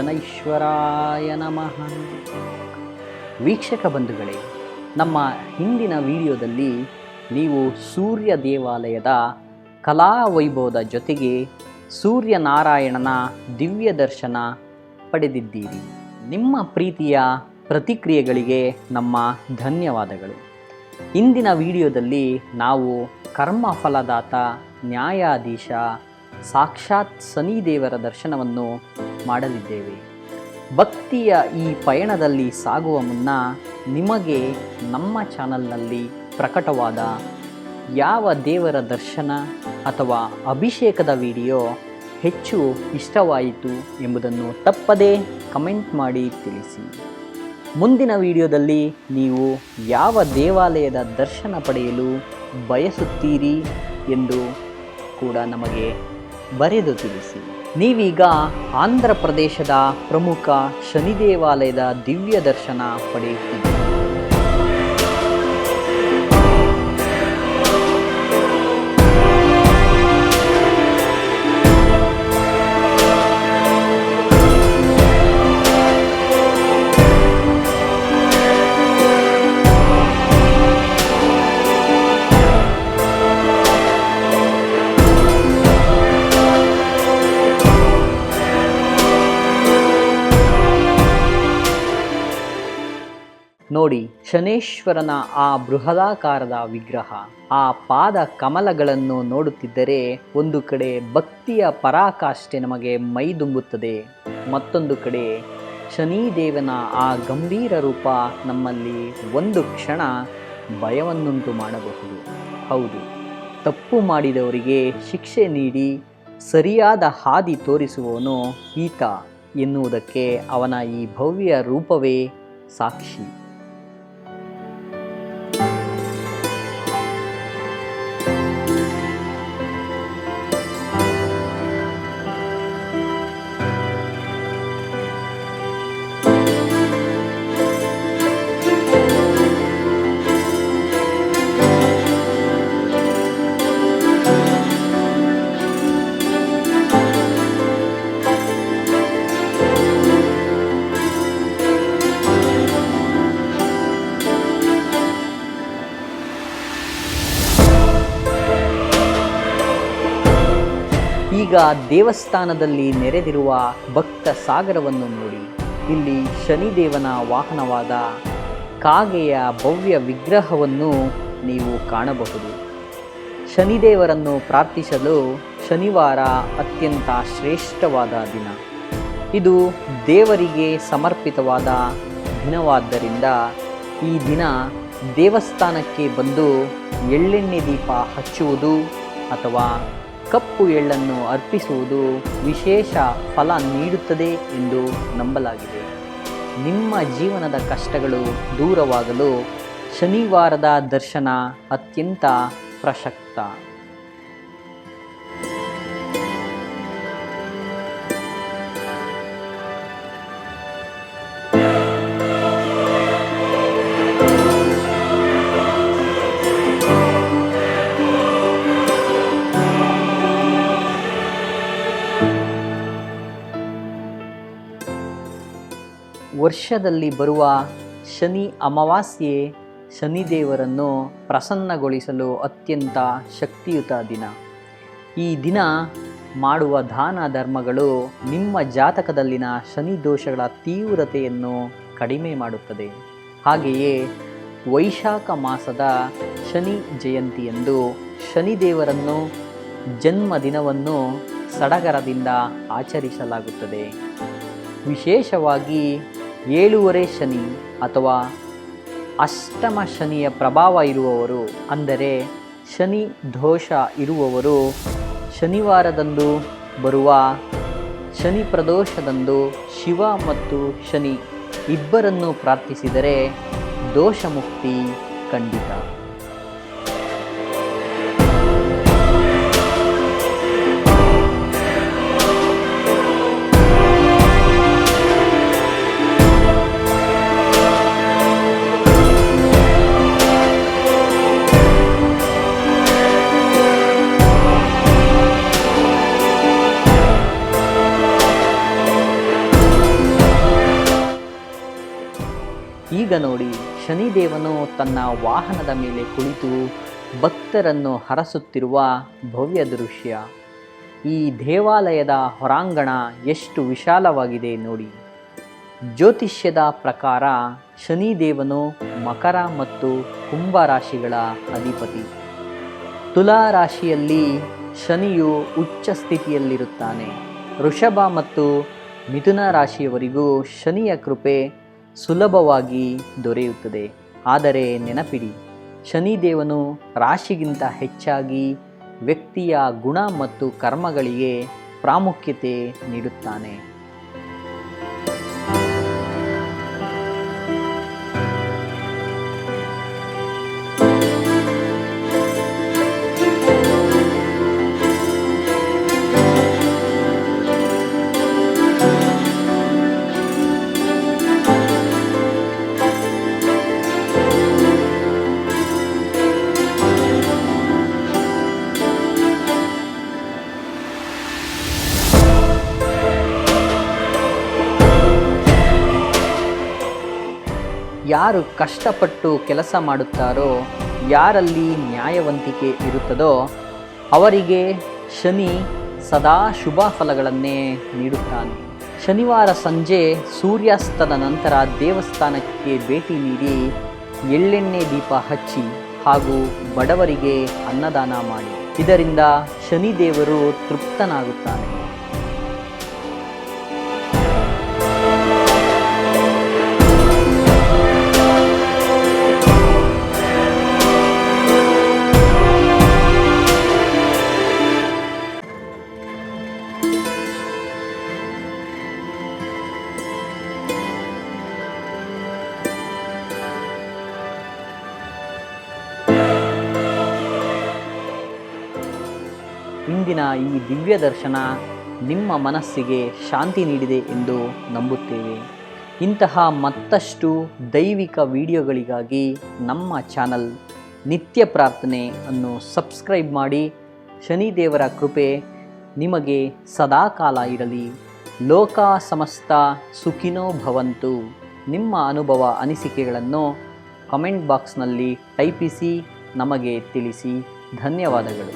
ಶನೈಶ್ವರಾಯ ನಮಃ. ವೀಕ್ಷಕ ಬಂಧುಗಳೇ, ನಮ್ಮ ಹಿಂದಿನ ವಿಡಿಯೋದಲ್ಲಿ ನೀವು ಸೂರ್ಯ ದೇವಾಲಯದ ಕಲಾವೈಭವದ ಜೊತೆಗೆ ಸೂರ್ಯನಾರಾಯಣನ ದಿವ್ಯ ದರ್ಶನ ಪಡೆದಿದ್ದೀರಿ. ನಿಮ್ಮ ಪ್ರೀತಿಯ ಪ್ರತಿಕ್ರಿಯೆಗಳಿಗೆ ನಮ್ಮ ಧನ್ಯವಾದಗಳು. ಇಂದಿನ ವಿಡಿಯೋದಲ್ಲಿ ನಾವು ಕರ್ಮಫಲದಾತ ನ್ಯಾಯಾಧೀಶ ಸಾಕ್ಷಾತ್ ಶನಿದೇವರ ದರ್ಶನವನ್ನು ಮಾಡಲಿದ್ದೇವೆ. ಭಕ್ತಿಯ ಈ ಪಯಣದಲ್ಲಿ ಸಾಗುವ ಮುನ್ನ ನಿಮಗೆ ನಮ್ಮ ಚಾನಲ್ನಲ್ಲಿ ಪ್ರಕಟವಾದ ಯಾವ ದೇವರ ದರ್ಶನ ಅಥವಾ ಅಭಿಷೇಕದ ವಿಡಿಯೋ ಹೆಚ್ಚು ಇಷ್ಟವಾಯಿತು ಎಂಬುದನ್ನು ತಪ್ಪದೇ ಕಮೆಂಟ್ ಮಾಡಿ ತಿಳಿಸಿ. ಮುಂದಿನ ವಿಡಿಯೋದಲ್ಲಿ ನೀವು ಯಾವ ದೇವಾಲಯದ ದರ್ಶನ ಪಡೆಯಲು ಬಯಸುತ್ತೀರಿ ಎಂದು ಕೂಡ ನಮಗೆ ಬರೆದು ತಿಳಿಸಿ. ನೀವೀಗ ಆಂಧ್ರ ಪ್ರದೇಶದ ಪ್ರಮುಖ ಶನಿ ದೇವಾಲಯದ ದಿವ್ಯ ದರ್ಶನ ಪಡೆಯುತ್ತಿದ್ದೀರಿ. ನೋಡಿ, ಶನೇಶ್ವರನ ಆ ಬೃಹದಾಕಾರದ ವಿಗ್ರಹ, ಆ ಪಾದ ಕಮಲಗಳನ್ನು ನೋಡುತ್ತಿದ್ದರೆ ಒಂದು ಕಡೆ ಭಕ್ತಿಯ ಪರಾಕಾಷ್ಠೆ ನಮಗೆ ಮೈದುಂಬುತ್ತದೆ, ಮತ್ತೊಂದು ಕಡೆ ಶನಿದೇವನ ಆ ಗಂಭೀರ ರೂಪ ನಮ್ಮಲ್ಲಿ ಒಂದು ಕ್ಷಣ ಭಯವನ್ನುಂಟು ಮಾಡಬಹುದು. ಹೌದು, ತಪ್ಪು ಮಾಡಿದವರಿಗೆ ಶಿಕ್ಷೆ ನೀಡಿ ಸರಿಯಾದ ಹಾದಿ ತೋರಿಸುವವನು ಈತ ಎನ್ನುವುದಕ್ಕೆ ಅವನ ಈ ಭವ್ಯ ರೂಪವೇ ಸಾಕ್ಷಿ. ಈಗ ದೇವಸ್ಥಾನದಲ್ಲಿ ನೆರೆದಿರುವ ಭಕ್ತ ಸಾಗರವನ್ನು ನೋಡಿ. ಇಲ್ಲಿ ಶನಿದೇವನ ವಾಹನವಾದ ಕಾಗೆಯ ಭವ್ಯ ವಿಗ್ರಹವನ್ನು ನೀವು ಕಾಣಬಹುದು. ಶನಿದೇವರನ್ನು ಪ್ರಾರ್ಥಿಸಲು ಶನಿವಾರ ಅತ್ಯಂತ ಶ್ರೇಷ್ಠವಾದ ದಿನ. ಇದು ದೇವರಿಗೆ ಸಮರ್ಪಿತವಾದ ದಿನವಾದ್ದರಿಂದ ಈ ದಿನ ದೇವಸ್ಥಾನಕ್ಕೆ ಬಂದು ಎಳ್ಳೆಣ್ಣೆ ದೀಪ ಹಚ್ಚುವುದು ಅಥವಾ ಕಪ್ಪು ಎಳ್ಳನ್ನು ಅರ್ಪಿಸುವುದು ವಿಶೇಷ ಫಲ ನೀಡುತ್ತದೆ ಎಂದು ನಂಬಲಾಗಿದೆ. ನಿಮ್ಮ ಜೀವನದ ಕಷ್ಟಗಳು ದೂರವಾಗಲು ಶನಿವಾರದ ದರ್ಶನ ಅತ್ಯಂತ ಪ್ರಸಕ್ತ. ವರ್ಷದಲ್ಲಿ ಬರುವ ಶನಿ ಅಮಾವಾಸ್ಯೆ ಶನಿದೇವರನ್ನು ಪ್ರಸನ್ನಗೊಳಿಸಲು ಅತ್ಯಂತ ಶಕ್ತಿಯುತ ದಿನ. ಈ ದಿನ ಮಾಡುವ ದಾನ ಧರ್ಮಗಳು ನಿಮ್ಮ ಜಾತಕದಲ್ಲಿನ ಶನಿ ದೋಷಗಳ ತೀವ್ರತೆಯನ್ನು ಕಡಿಮೆ ಮಾಡುತ್ತದೆ. ಹಾಗೆಯೇ ವೈಶಾಖ ಮಾಸದ ಶನಿ ಜಯಂತಿಯಂದು ಶನಿದೇವರನ್ನು ಜನ್ಮದಿನವನ್ನು ಸಡಗರದಿಂದ ಆಚರಿಸಲಾಗುತ್ತದೆ. ವಿಶೇಷವಾಗಿ 7ನೇ ಶನಿ ಅಥವಾ ಅಷ್ಟಮ ಶನಿಯ ಪ್ರಭಾವ ಇರುವವರು, ಅಂದರೆ ಶನಿ ದೋಷ ಇರುವವರು ಶನಿವಾರದಂದು ಬರುವ ಶನಿ ಪ್ರದೋಷದಂದು ಶಿವ ಮತ್ತು ಶನಿ ಇಬ್ಬರನ್ನು ಪ್ರಾರ್ಥಿಸಿದರೆ ದೋಷ ಮುಕ್ತಿ ಖಂಡಿತ. ಈಗ ನೋಡಿ, ಶನಿದೇವನು ತನ್ನ ವಾಹನದ ಮೇಲೆ ಕುಳಿತು ಭಕ್ತರನ್ನು ಹರಸುತ್ತಿರುವ ಭವ್ಯ ದೃಶ್ಯ. ಈ ದೇವಾಲಯದ ಹೊರಾಂಗಣ ಎಷ್ಟು ವಿಶಾಲವಾಗಿದೆ ನೋಡಿ. ಜ್ಯೋತಿಷ್ಯದ ಪ್ರಕಾರ ಶನಿದೇವನು ಮಕರ ಮತ್ತು ಕುಂಭ ರಾಶಿಗಳ ಅಧಿಪತಿ. ತುಲಾ ರಾಶಿಯಲ್ಲಿ ಶನಿಯು ಉಚ್ಚ ಸ್ಥಿತಿಯಲ್ಲಿರುತ್ತಾನೆ. ವೃಷಭ ಮತ್ತು ಮಿಥುನ ರಾಶಿಯವರಿಗೂ ಶನಿಯ ಕೃಪೆ ಸುಲಭವಾಗಿ ದೊರೆಯುತ್ತದೆ. ಆದರೆ ನೆನಪಿಡಿ, ಶನಿದೇವನು ರಾಶಿಗಿಂತ ಹೆಚ್ಚಾಗಿ ವ್ಯಕ್ತಿಯ ಗುಣ ಮತ್ತು ಕರ್ಮಗಳಿಗೆ ಪ್ರಾಮುಖ್ಯತೆ ನೀಡುತ್ತಾನೆ. ಯಾರು ಕಷ್ಟಪಟ್ಟು ಕೆಲಸ ಮಾಡುತ್ತಾರೋ, ಯಾರಲ್ಲಿ ನ್ಯಾಯವಂತಿಕೆ ಇರುತ್ತದೋ ಅವರಿಗೆ ಶನಿ ಸದಾ ಶುಭ ಫಲಗಳನ್ನೇ ನೀಡುತ್ತಾನೆ. ಶನಿವಾರ ಸಂಜೆ ಸೂರ್ಯಾಸ್ತದ ನಂತರ ದೇವಸ್ಥಾನಕ್ಕೆ ಭೇಟಿ ನೀಡಿ ಎಳ್ಳೆಣ್ಣೆ ದೀಪ ಹಚ್ಚಿ ಹಾಗೂ ಬಡವರಿಗೆ ಅನ್ನದಾನ ಮಾಡಿ. ಇದರಿಂದ ಶನಿದೇವರು ತೃಪ್ತನಾಗುತ್ತಾನೆ. ಇಂದಿನ ಈ ದಿವ್ಯ ದರ್ಶನ ನಿಮ್ಮ ಮನಸ್ಸಿಗೆ ಶಾಂತಿ ನೀಡಿದೆ ಎಂದು ನಂಬುತ್ತೇವೆ. ಇಂತಹ ಮತ್ತಷ್ಟು ದೈವಿಕ ವಿಡಿಯೋಗಳಿಗಾಗಿ ನಮ್ಮ ಚಾನಲ್ ನಿತ್ಯ ಪ್ರಾರ್ಥನೆ ಅನ್ನು ಸಬ್ಸ್ಕ್ರೈಬ್ ಮಾಡಿ. ಶನಿದೇವರ ಕೃಪೆ ನಿಮಗೆ ಸದಾಕಾಲ ಇರಲಿ. ಲೋಕ ಸಮಸ್ತ ಸುಖಿನೋ ಭವಂತು. ನಿಮ್ಮ ಅನುಭವ ಅನಿಸಿಕೆಗಳನ್ನು ಕಮೆಂಟ್ ಬಾಕ್ಸ್ನಲ್ಲಿ ಟೈಪಿಸಿ ನಮಗೆ ತಿಳಿಸಿ. ಧನ್ಯವಾದಗಳು.